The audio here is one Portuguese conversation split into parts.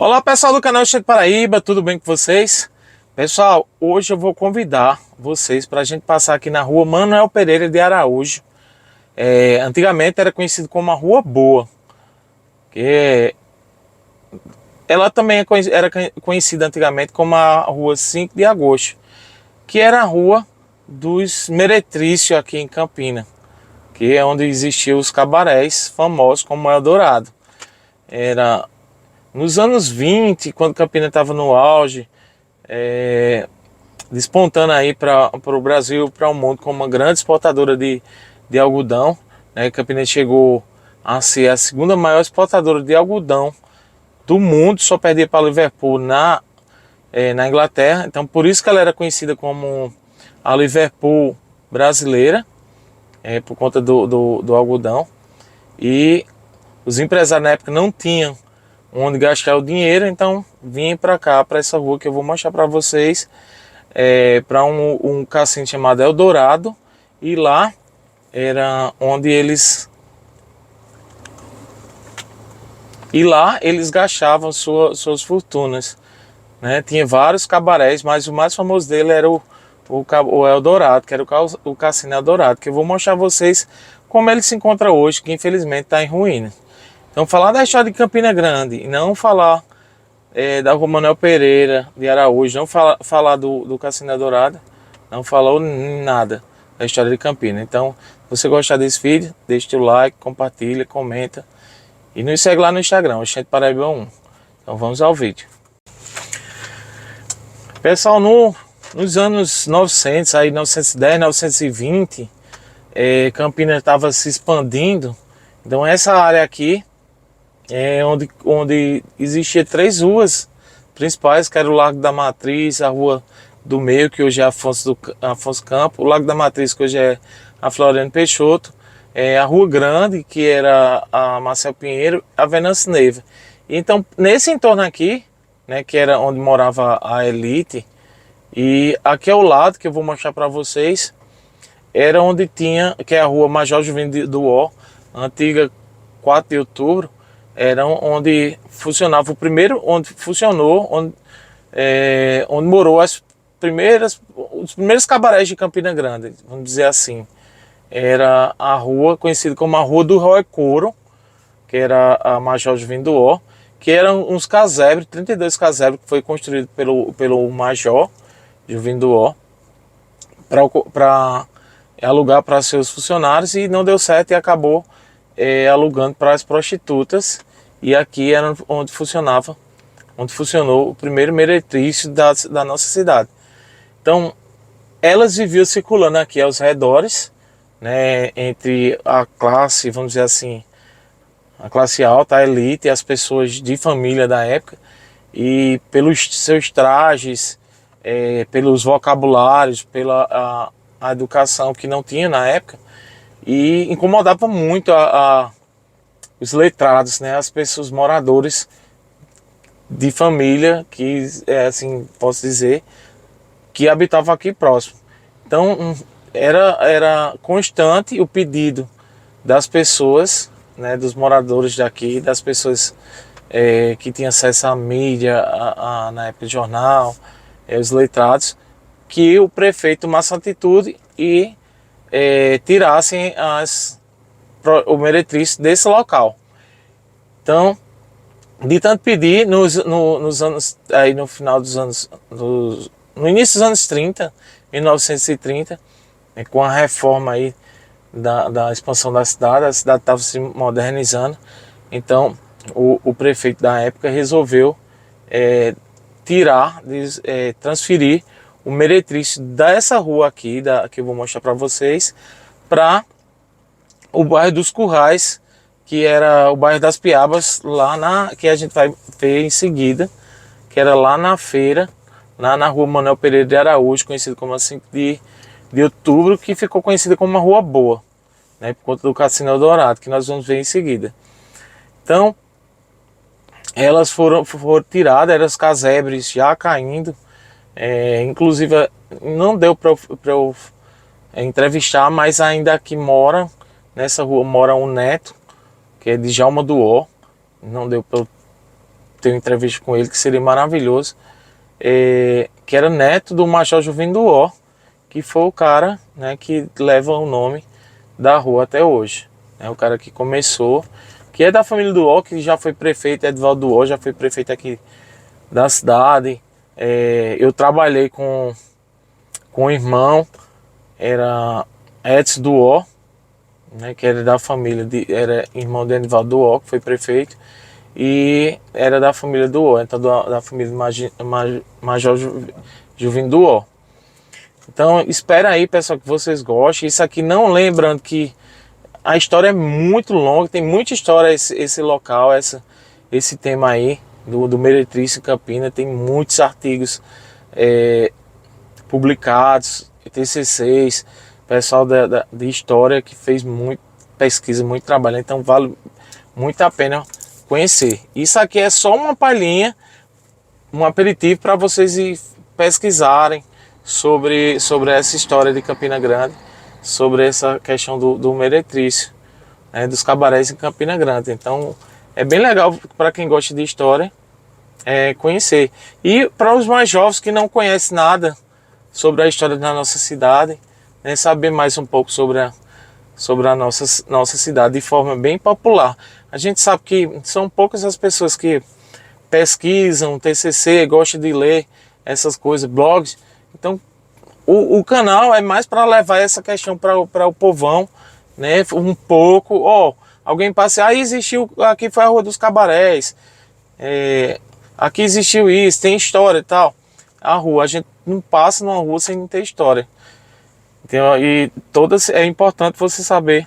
Olá pessoal do canal Cheio de Paraíba, tudo bem com vocês? Pessoal, hoje eu vou convidar vocês para a gente passar aqui na rua Manuel Pereira de Araújo. Antigamente era conhecido como a Rua Boa, que ela também era conhecida antigamente como a Rua 5 de Agosto, que era a rua dos meretrícios aqui em Campina, que é onde existiam os cabarés famosos como Eldorado. Era nos anos 20, quando Campina estava no auge, despontando aí para o Brasil, para o mundo, como uma grande exportadora de algodão. Né? Campina chegou a ser a segunda maior exportadora de algodão do mundo, só perdia para Liverpool na Inglaterra. Então, por isso que ela era conhecida como a Liverpool brasileira, por conta do algodão. E os empresários na época não tinham onde gastar o dinheiro, então vim para cá, para essa rua que eu vou mostrar para vocês, para um cassino chamado Eldorado, e lá era onde eles gastavam suas fortunas, né? Tinha vários cabarés, mas o mais famoso dele era o Eldorado, que era o Cassino Eldorado, que eu vou mostrar a vocês como ele se encontra hoje, que infelizmente está em ruínas. Então, falar da história de Campina Grande e não falar da Rua Manuel Pereira de Araújo, não falar do Cassino Eldorado, não falou nada da história de Campina. Então, se você gostar desse vídeo, deixa o like, compartilha, comenta e nos segue lá no Instagram, Cheio de Paraíba 1. Então, vamos ao vídeo. Pessoal, nos anos 900, aí 910, 920, Campina estava se expandindo. Então, essa área aqui onde existia três ruas principais, que era o Largo da Matriz, a Rua do Meio, que hoje é Afonso Campos, o Lago da Matriz, que hoje é a Floriano Peixoto, a Rua Grande, que era a Marcel Pinheiro, a Venâncio Neiva. Então, nesse entorno aqui, né, que era onde morava a elite, e aqui ao lado, que eu vou mostrar para vocês, era onde tinha, que é a Rua Major Juvenil do Ó, antiga 4 de outubro, era onde funcionava onde morou os primeiros cabarés de Campina Grande, vamos dizer assim. Era a rua conhecida como a Rua do Roy Couro, que era a Major Juvenil do Ó, que eram uns casebres, 32 casebres, que foi construído pelo Major Juvenil do Ó, para alugar para seus funcionários, e não deu certo e acabou alugando para as prostitutas. E aqui era onde funcionou o primeiro meretrício da nossa cidade. Então, elas viviam circulando aqui aos redores, né, entre a classe, vamos dizer assim, a classe alta, a elite, e as pessoas de família da época, e pelos seus trajes, pelos vocabulários, pela a educação que não tinha na época, e incomodava muito os letrados, né, as pessoas, moradores de família, que assim posso dizer, que habitavam aqui próximo. Então era constante o pedido das pessoas, né, dos moradores daqui, das pessoas que tinham acesso à mídia, na época de jornal, os letrados, que o prefeito tomasse atitude e tirassem o meretrício desse local. Então, de tanto pedir, nos anos, aí no final dos anos, no início dos anos 30, 1930, com a reforma aí da expansão da cidade, a cidade estava se modernizando. Então, o prefeito da época resolveu transferir o meretrício dessa rua aqui, que eu vou mostrar para vocês, para o bairro dos Currais, que era o bairro das Piabas, que a gente vai ver em seguida, que era lá na feira, lá na Rua Manuel Pereira de Araújo, conhecido como a 5 de outubro, que ficou conhecida como uma Rua Boa, né, por conta do Cassino Eldorado, que nós vamos ver em seguida. Então, elas foram tiradas, eram os casebres já caindo, inclusive não deu para eu entrevistar, mas ainda aqui nessa rua mora um neto, que é de Djalma do Ó. Não deu para eu ter uma entrevista com ele, que seria maravilhoso, que era neto do Major Juvim do Ó, que foi o cara, né, que leva o nome da rua até hoje. É o cara que começou, que é da família do Ó, que já foi prefeito, Edvaldo do Ó, já foi prefeito aqui da cidade. Eu trabalhei com o irmão, era Edson do Ó, né, que era da família, era irmão de Edvaldo do Ó, que foi prefeito, e era da família do Ó, então da família Major Juvim do Ó. Então espera aí, pessoal, que vocês gostem. Isso aqui, não lembrando que a história é muito longa, tem muita história esse local, esse tema aí do Meretriz Campina, tem muitos artigos publicados, TCCs, pessoal de história que fez muito pesquisa, muito trabalho, então vale muito a pena conhecer. Isso aqui é só uma palhinha, um aperitivo para vocês pesquisarem sobre essa história de Campina Grande, sobre essa questão do meretrício, né, dos cabarés em Campina Grande. Então é bem legal para quem gosta de história conhecer. E para os mais jovens que não conhecem nada sobre a história da nossa cidade, né, saber mais um pouco sobre a nossa cidade de forma bem popular. A gente sabe que são poucas as pessoas que pesquisam, TCC, gostam de ler essas coisas, blogs. Então o canal é mais para levar essa questão para o povão, né, um pouco. Alguém passa, existiu, aqui foi a Rua dos Cabarés, aqui existiu isso, tem história e tal. A rua, a gente não passa numa rua sem ter história. Então, e é importante você saber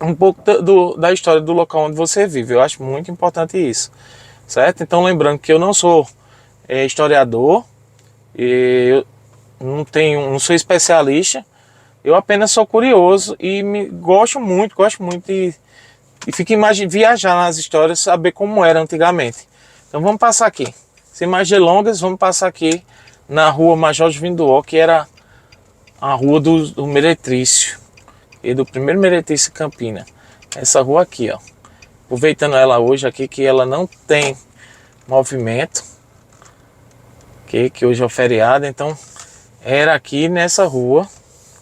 um pouco da história do local onde você vive. Eu acho muito importante isso, certo? Então, lembrando que eu não sou historiador, eu não sou especialista, eu apenas sou curioso e gosto muito e fico viajar nas histórias, saber como era antigamente. Então vamos passar aqui, sem mais delongas, vamos passar aqui na rua Major Juvim do Ó, que era a rua do Meretrício e do primeiro Meretrício Campina. Essa rua aqui, ó, aproveitando ela hoje aqui, que ela não tem movimento, que hoje é o feriado, então era aqui nessa rua.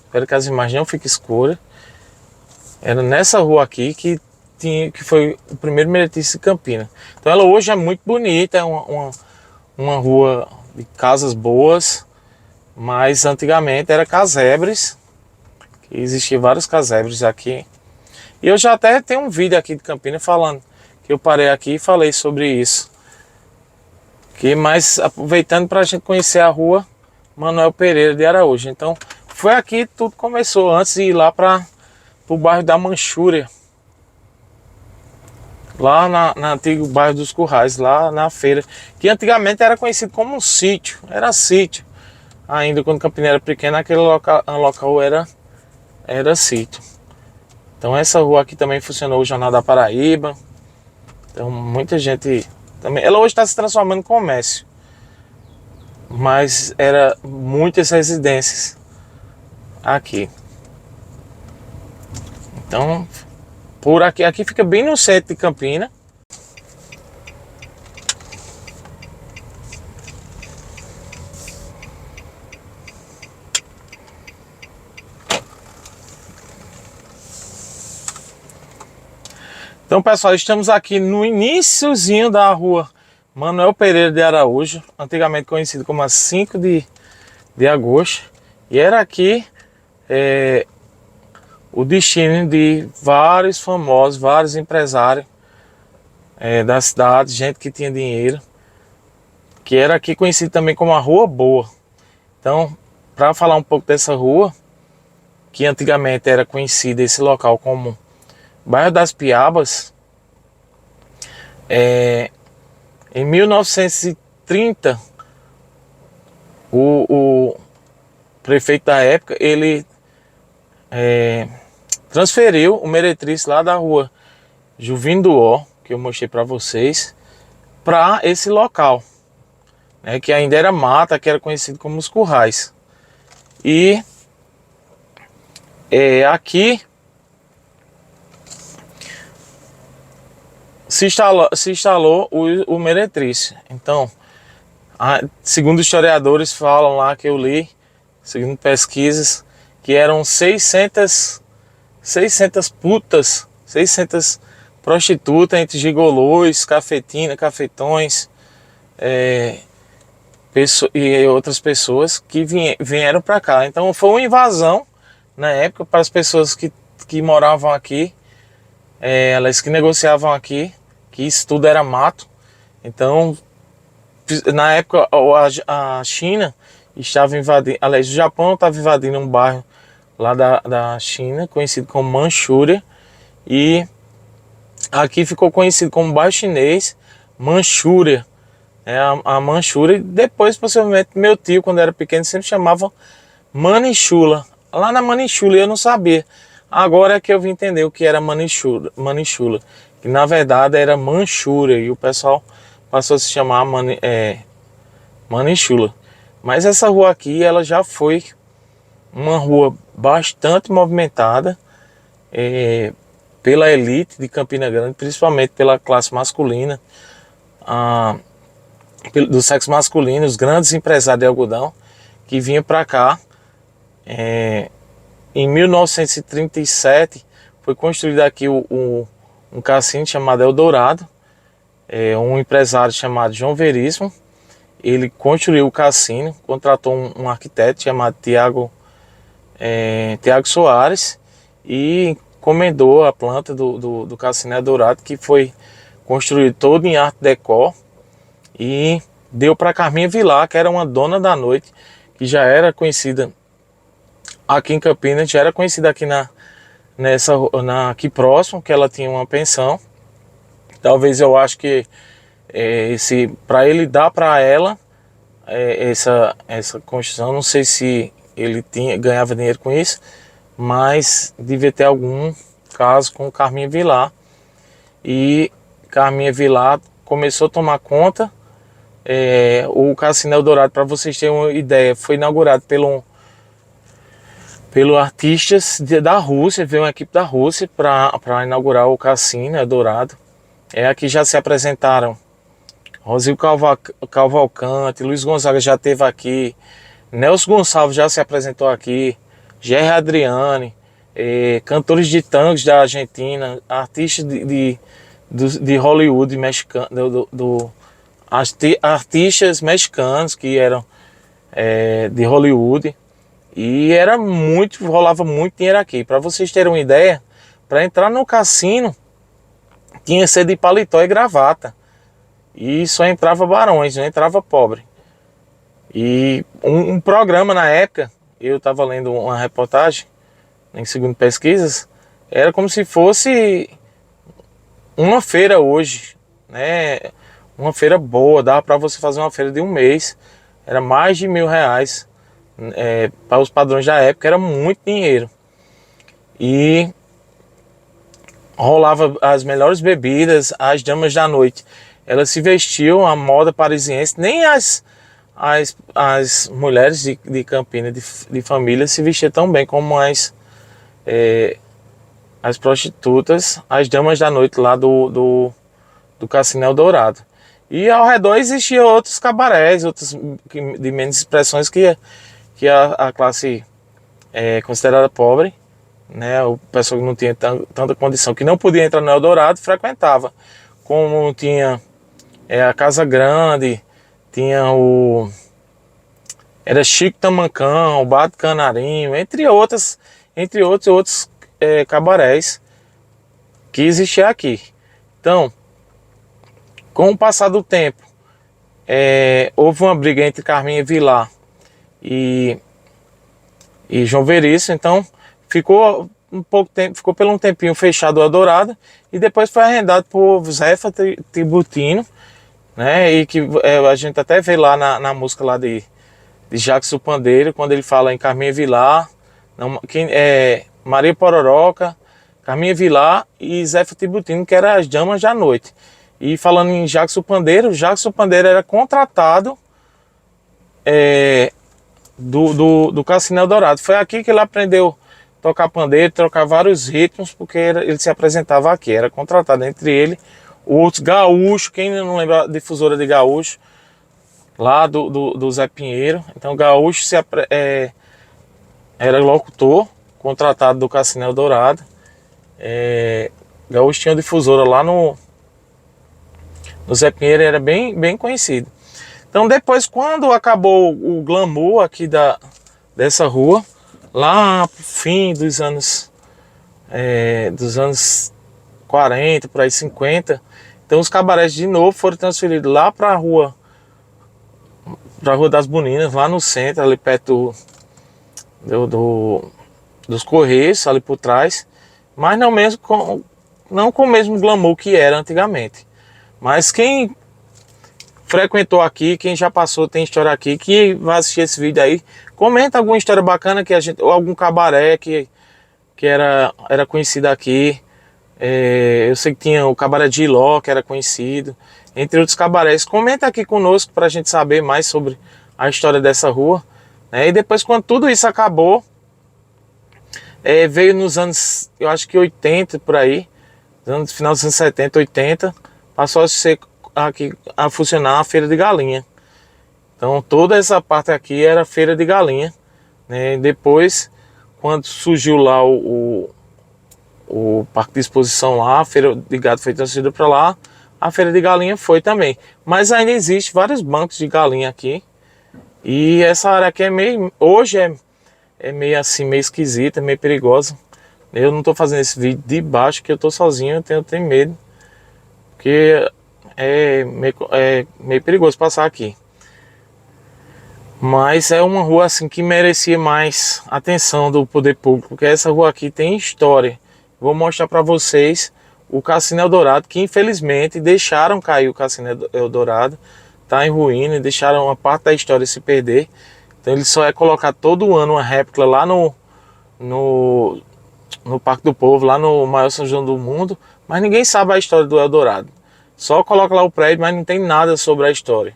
Espero que as imagens não fiquem escuras. Era nessa rua aqui que foi o primeiro Meretrício Campina. Então ela hoje é muito bonita, é uma rua de casas boas, mas antigamente era casebres, que existiam vários casebres aqui. E eu já até tenho um vídeo aqui de Campina falando, que eu parei aqui e falei sobre isso. Mas aproveitando para a gente conhecer a rua Manuel Pereira de Araújo. Então foi aqui que tudo começou, antes de ir lá para o bairro da Manchúria, lá na antigo bairro dos Currais, lá na feira, que antigamente era conhecido como um sítio, era sítio. Ainda quando Campina era pequena, aquele local era sítio. Então essa rua aqui também funcionou o Jornal da Paraíba. Então muita gente também. Ela hoje está se transformando em comércio, mas era muitas residências aqui. Então por aqui fica bem no centro de Campina. Então, pessoal, estamos aqui no iniciozinho da rua Manuel Pereira de Araújo, antigamente conhecido como a 5 de agosto. E era aqui o destino de vários famosos, vários empresários da cidade, gente que tinha dinheiro, que era aqui conhecido também como a Rua Boa. Então, para falar um pouco dessa rua, que antigamente era conhecido esse local como Bairro das Piabas, em 1930, o prefeito da época, ele transferiu o Meretrício lá da rua Juvim do Ó, que eu mostrei para vocês, para esse local, né, que ainda era mata, que era conhecido como os Currais. E aqui se instalou o Meretriz. Então, segundo historiadores falam lá que eu li, segundo pesquisas, que eram 600 putas, 600 prostitutas entre gigolôs, cafetina, cafetões, e outras pessoas que vieram para cá. Então foi uma invasão na época para as pessoas que moravam aqui, elas que negociavam aqui, que isso tudo era mato. Então, na época, a China estava invadindo, aliás, o Japão estava invadindo um bairro lá da China, conhecido como Manchúria, e aqui ficou conhecido como bairro chinês, Manchúria. A Manchúria, e depois, possivelmente, meu tio, quando era pequeno, sempre chamava Manichula. Lá na Manichula eu não sabia. Agora é que eu vim entender o que era Manichula, que na verdade era Manchúria, e o pessoal passou a se chamar Manichula. Mas essa rua aqui, ela já foi uma rua bastante movimentada pela elite de Campina Grande, principalmente pela classe masculina, do sexo masculino, os grandes empresários de algodão que vinham para cá. Em 1937 foi construído aqui um cassino chamado Eldorado. Um empresário chamado João Veríssimo, ele construiu o cassino, contratou um arquiteto chamado Tiago Soares e encomendou a planta do cassino Eldorado, que foi construído todo em arte déco, e deu para Carminha Vilar, que era uma dona da noite, que já era conhecida aqui em Campinas, já era conhecida aqui aqui próximo, que ela tinha uma pensão. Talvez, eu acho que para ele dar para ela essa construção, não sei se ele ganhava dinheiro com isso, mas devia ter algum caso com Carminha Vilar. E Carminha Vilar começou a tomar conta. O Cassino Eldorado, para vocês terem uma ideia, foi inaugurado pelo artistas da Rússia. Veio uma equipe da Rússia para inaugurar o Cassino Eldorado. Aqui já se apresentaram Rosil Cavalcante, Luiz Gonzaga já esteve aqui, Nelson Gonçalves já se apresentou aqui, Jerry Adriane, cantores de tangos da Argentina, artistas de Hollywood mexicano, artistas mexicanos que eram de Hollywood, e rolava muito dinheiro aqui. Para vocês terem uma ideia, para entrar no cassino tinha que ser de paletó e gravata, e só entrava barões, não entrava pobre. E um programa na época, eu estava lendo uma reportagem, em segundo pesquisas, era como se fosse uma feira hoje, né? Uma feira boa, dava para você fazer uma feira de um mês, era mais de R$1.000, para os padrões da época era muito dinheiro. E rolava as melhores bebidas, as damas da noite, elas se vestiam à moda parisiense. Nem as mulheres de Campinas, de família, se vestiam tão bem como as prostitutas, as damas da noite lá do Cassino Eldorado. E ao redor existiam outros cabarés, outros de menos expressões, que a classe considerada pobre, né, o pessoal que não tinha tanta condição, que não podia entrar no Eldorado, frequentava. Como tinha a Casa Grande, tinha era Chico Tamancão, o Bar do Canarinho, entre outros cabarés que existiam aqui. Então, com o passar do tempo, houve uma briga entre Carminha Vilar e João Veríssimo. Então ficou pelo um tempinho fechado o Eldorado, e depois foi arrendado por Zefa Tibutino, né? E que a gente até vê lá na música lá de Jackson Pandeiro, quando ele fala em Carminha Vilar, Maria Pororoca, Carminha Vilar e Zefa Tibutino, que eram as damas da noite. E falando em Jackson Pandeiro era contratado do Cassino Eldorado. Foi aqui que ele aprendeu tocar pandeiro, trocar vários ritmos, porque ele se apresentava aqui. Era contratado, entre ele Outros, Gaúcho, quem não lembra da difusora de Gaúcho, lá do Zé Pinheiro. Então Gaúcho era locutor, contratado do Cassino Eldorado. Gaúcho tinha uma difusora lá no Zé Pinheiro, era bem conhecido. Então depois, quando acabou o glamour aqui dessa rua, lá pro fim dos anos 40, por aí 50, então os cabarés de novo foram transferidos lá para a Rua das Boninas, lá no centro, ali perto dos Correios, ali por trás, mas não com o mesmo glamour que era antigamente. Mas quem frequentou aqui, quem já passou, tem história aqui, que vai assistir esse vídeo aí, comenta alguma história bacana ou algum cabaré que era conhecido aqui. Eu sei que tinha o cabaré de Iló, que era conhecido, entre outros cabarés. Comenta aqui conosco para a gente saber mais sobre a história dessa rua, né? E depois, quando tudo isso acabou, veio nos anos, eu acho que 80 por aí, final dos anos 70, 80, passou a funcionar a feira de galinha. Então toda essa parte aqui era feira de galinha, né? Depois, quando surgiu lá o parque de exposição lá, a feira de gado foi transferida para lá, a feira de galinha foi também. Mas ainda existe vários bancos de galinha aqui. E essa área aqui hoje é meio assim, meio esquisita, meio perigosa. Eu não estou fazendo esse vídeo de baixo, que eu estou sozinho, eu tenho medo. Porque é meio perigoso passar aqui. Mas é uma rua assim que merecia mais atenção do poder público, porque essa rua aqui tem história. Vou mostrar para vocês o Cassino Eldorado, que infelizmente deixaram cair o Cassino Eldorado, está em ruína, e deixaram uma parte da história se perder. Então ele só é colocar todo ano uma réplica lá no Parque do Povo, lá no maior São João do mundo, mas ninguém sabe a história do Eldorado. Só coloca lá o prédio, mas não tem nada sobre a história.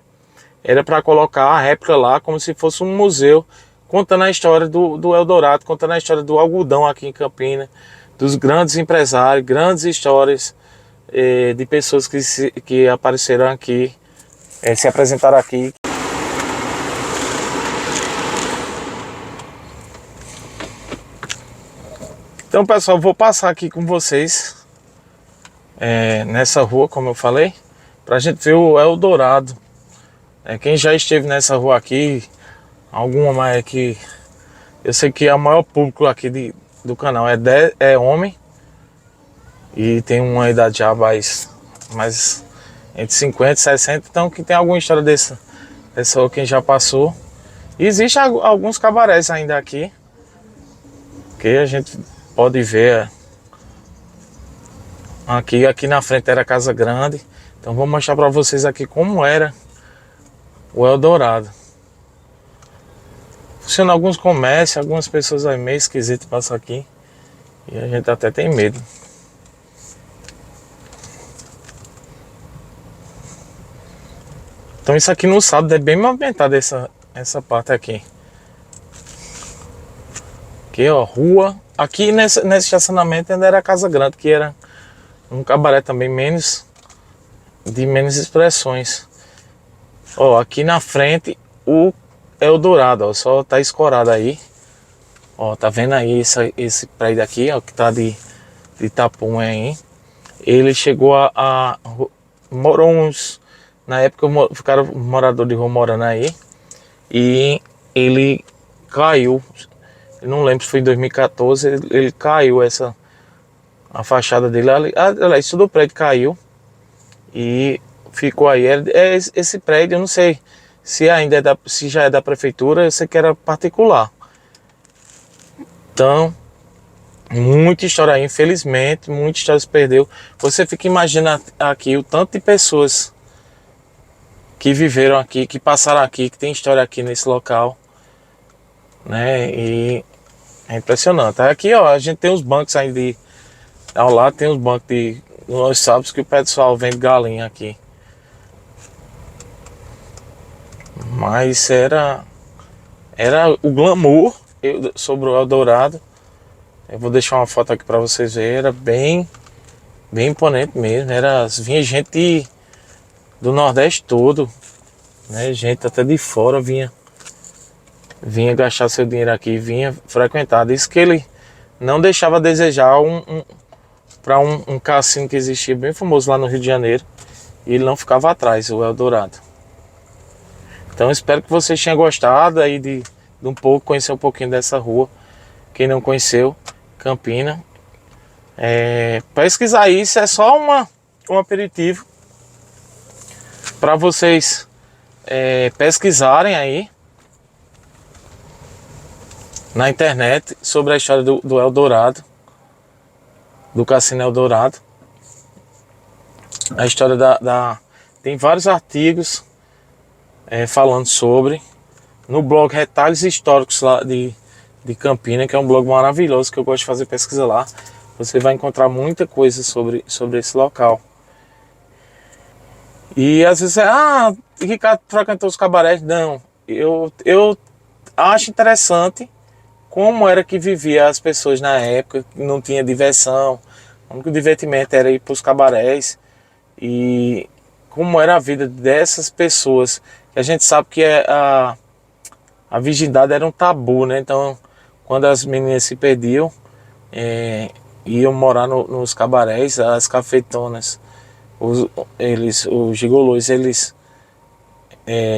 Era para colocar a réplica lá como se fosse um museu, contando a história do Eldorado, contando a história do algodão aqui em Campina, dos grandes empresários, grandes histórias de pessoas que apareceram aqui, se apresentaram aqui. Então, pessoal, vou passar aqui com vocês nessa rua, como eu falei, para a gente ver o Eldorado. Quem já esteve nessa rua aqui, alguma mais aqui, eu sei que o maior público aqui do canal é homem e tem uma idade já mais entre 50 e 60, então que tem alguma história dessa rua, quem já passou. E existe alguns cabarés ainda aqui, que a gente pode ver aqui na frente era a Casa Grande. Então vou mostrar para vocês aqui como era o Eldorado. Funciona alguns comércios, algumas pessoas aí meio esquisito passar aqui. E a gente até tem medo. Então isso aqui no sábado é bem movimentado, essa parte aqui. Aqui ó, rua. Aqui nesse estacionamento ainda era a Casa Grande, que era um cabaré também de menos expressões. Ó, aqui na frente o Eldorado, ó, só tá escorado aí. Ó, tá vendo aí esse prédio aqui, ó, que tá de tapume aí. Ele chegou morou na época ficaram moradores de rua morando aí. E ele caiu, eu não lembro se foi em 2014, ele caiu a fachada dele, aliás, todo o prédio caiu e ficou aí. Esse prédio, eu não sei se ainda se já é da prefeitura, eu sei que era particular. Então, muita história aí, infelizmente, muita história se perdeu. Você fica imaginando aqui o tanto de pessoas que viveram aqui, que passaram aqui, que tem história aqui nesse local, né? E é impressionante. Aqui, ó, a gente tem os bancos aí ao lado tem os bancos nós sabemos que o pessoal vende galinha aqui. Mas era o glamour sobre o Eldorado. Eu vou deixar uma foto aqui para vocês verem. Era bem bem imponente mesmo. Vinha gente do Nordeste todo, né? Gente até de fora vinha gastar seu dinheiro aqui, vinha frequentar. Disse que ele não deixava a desejar para um cassino que existia bem famoso lá no Rio de Janeiro, e ele não ficava atrás, o Eldorado. Então espero que vocês tenham gostado aí de um pouco, conhecer um pouquinho dessa rua. Quem não conheceu, Campina, pesquisar isso é só um aperitivo para vocês pesquisarem aí na internet sobre a história do Eldorado, do Cassino Eldorado. A história tem vários artigos falando sobre, no blog Retalhos Históricos lá de Campina, que é um blog maravilhoso que eu gosto de fazer pesquisa lá. Você vai encontrar muita coisa sobre esse local. E às vezes Ricardo frequentou os cabarés. Não, eu acho interessante como era que vivia as pessoas na época, que não tinha diversão. O único divertimento era ir para os cabarés. E como era a vida dessas pessoas, que a gente sabe que a virgindade era um tabu, né? Então, quando as meninas se perdiam, iam morar nos cabarés, as cafetonas, os gigolôs, eles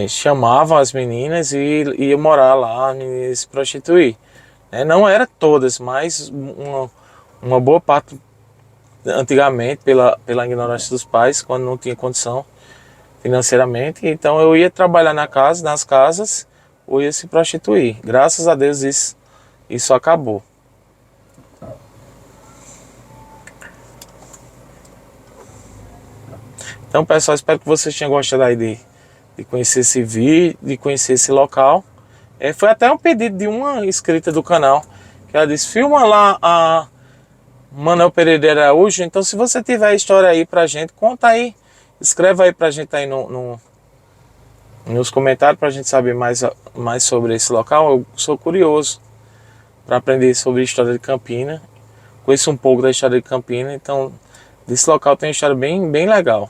chamavam as meninas e iam morar lá, e se prostituir. Não era todas, mas uma boa parte, antigamente, pela ignorância dos pais, quando não tinha condição financeiramente. Então eu ia trabalhar nas casas, ou ia se prostituir. Graças a Deus isso acabou. Então, pessoal, espero que vocês tenham gostado aí de conhecer esse vídeo, de conhecer esse local. Foi até um pedido de uma inscrita do canal, que ela disse: filma lá a Manuel Pereira de Araújo. Então, se você tiver a história aí pra gente, conta aí, escreve aí pra gente aí nos comentários, pra gente saber mais sobre esse local. Eu sou curioso para aprender sobre a história de Campina, conheço um pouco da história de Campina, então desse local tem uma história bem, bem legal.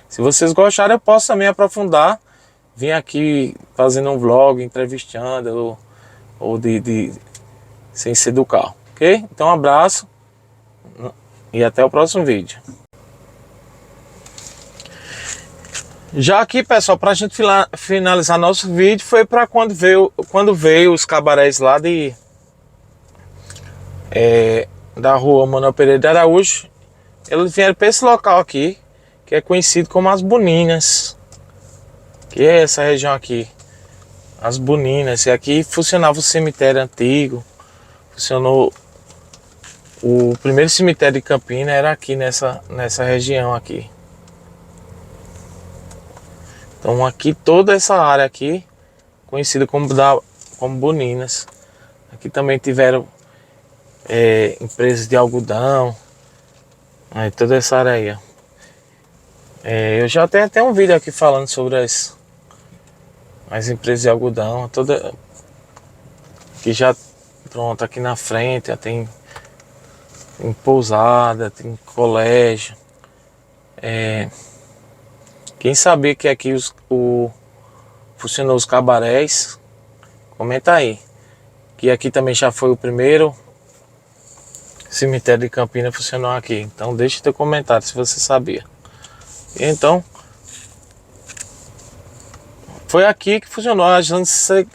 Se vocês gostarem, eu posso também aprofundar, vir aqui fazendo um vlog, entrevistando, ou sem ser do carro, ok? Então um abraço e até o próximo vídeo. Já aqui, pessoal, para a gente finalizar nosso vídeo, foi para quando veio os cabarés lá da rua Manuel Pereira de Araújo. Eles vieram para esse local aqui, que é conhecido como As Boninas, que é essa região aqui, As Boninas. E aqui funcionava o cemitério antigo, funcionou o primeiro cemitério de Campina, era aqui nessa região aqui. Então aqui toda essa área aqui, conhecida como Boninas. Aqui também tiveram empresas de algodão, aí toda essa área aí, ó. Eu já tenho até um vídeo aqui falando sobre as empresas de algodão, toda que já pronto aqui na frente, já tem pousada, tem colégio. Quem sabia que aqui funcionou os cabarés, comenta aí. Que aqui também já foi o primeiro cemitério de Campina, funcionou aqui. Então deixe teu comentário se você sabia. Então, foi aqui que funcionou nos anos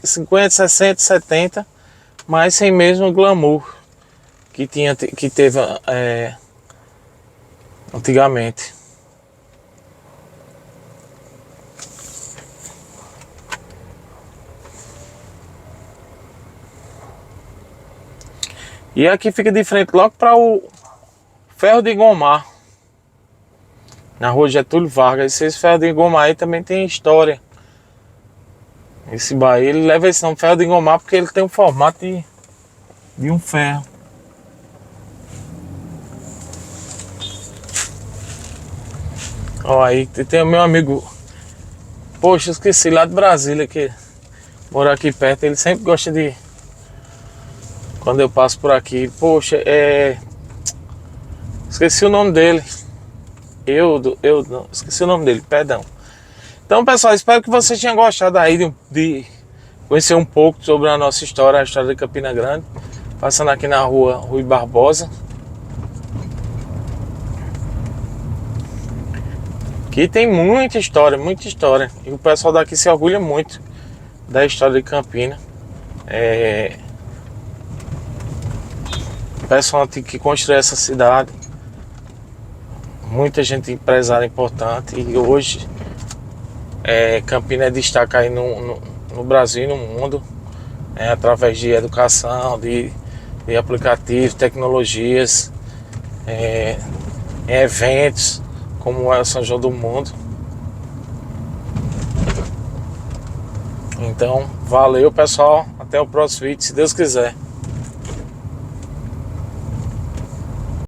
50, 60, 70, mas sem mesmo o glamour que teve antigamente. E aqui fica de frente logo para o Ferro de Gomar, na rua Getúlio Vargas. Esse Ferro de Gomar aí também tem história. Esse bairro, ele leva esse nome, Ferro de Gomar, porque ele tem um formato de um ferro. Ó, aí tem o meu amigo, poxa, esqueci, lá de Brasília, que mora aqui perto. Ele sempre gosta de, quando eu passo por aqui, poxa, Esqueci o nome dele. Esqueci o nome dele, perdão. Então, pessoal, espero que vocês tenham gostado aí de conhecer um pouco sobre a nossa história, a história de Campina Grande. Passando aqui na rua Rui Barbosa. Aqui tem muita história, muita história. E o pessoal daqui se orgulha muito da história de Campina. O pessoal que construiu essa cidade. Muita gente empresária importante. E hoje Campina é destaque aí no Brasil e no mundo. Através de educação, de aplicativos, tecnologias, eventos como é o São João do Mundo. Então, valeu pessoal, até o próximo vídeo, se Deus quiser.